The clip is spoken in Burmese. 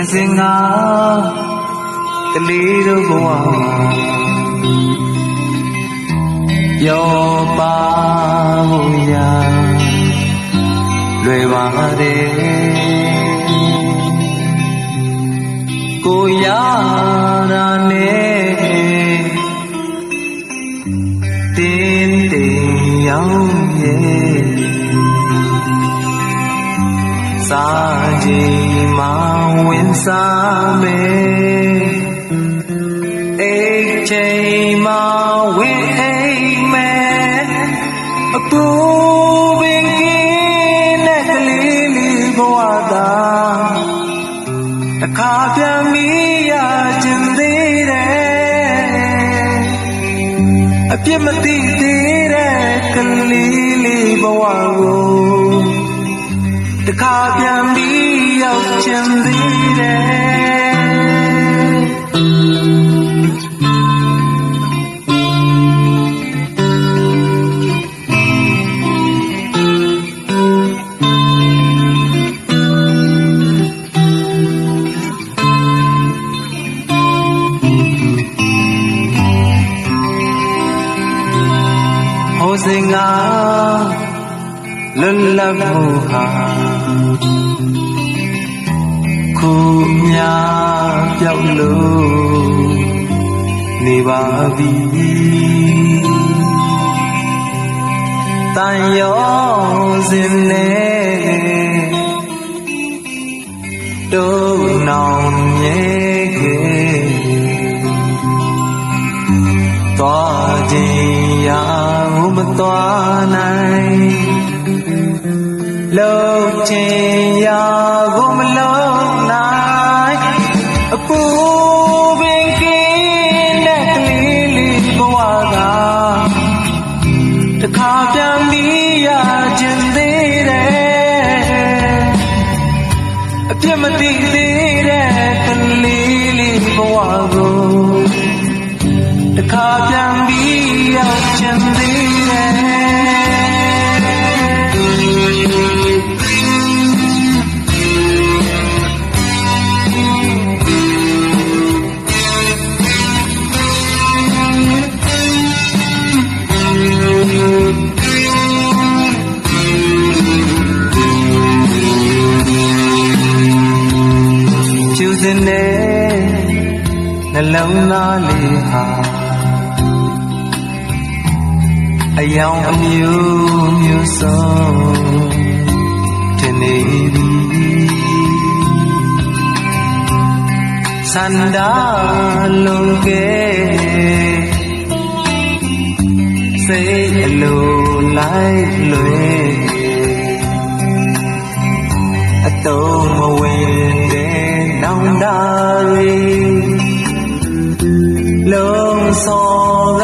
ငယ်စဉ်ကကလေးတို့ဘဝပျော်ပါဖို့ရာလွယ်ပါတယ်ကိုရတာနဲ့တင်းတင်းရောက်ရဲ့စားခြင်းမဝင်စားမယ်အိတ်ချိန်မဝင်အိမ်မယ်အပူပင်ကင်းတဲ့ကလေးလေးဘဝသာတစ်ခါပြန်ပြီးရခြင်းသေးတယ်အပြစ်မသိသေးတဲ့ကလေးလေးဘဝကိုတစ်ခါပြန်ပြီးရောက်ခြင်းသေးတယ်ဟိုစဉ်ကလွတ်လပ်မှုဟာခုမြပြောက်လို့နေပါပြီတန်ရောစဉ်နဲ့တို့နောင်မြဲခဲ့သွားခြင်းရာမသွားနိုင်လုံးချင်းရာကိုမလုံးနိုင်အပူပင်ကင်းတဲ့ကလေးလေးဘဝကတစ်ခါပြန်ပြီးရခြင်းသေးတယ်အပြစ်မသိသေးတဲ့ကလေးလေးဘဝကိုတစ်ခါပြန်ပြီးရောက်ခြင်းသေးတယ်ကျူစင်တဲ့နှလုံးသားလေးဟာအယောင်အမျိုးမျိုးစုံတင်နေပြီစန္ဒာလုံးကဲစိတ်အလိုလိုက်လွယ်အတုံးမဝင်တဲ့နောင်တရီလုံးစောက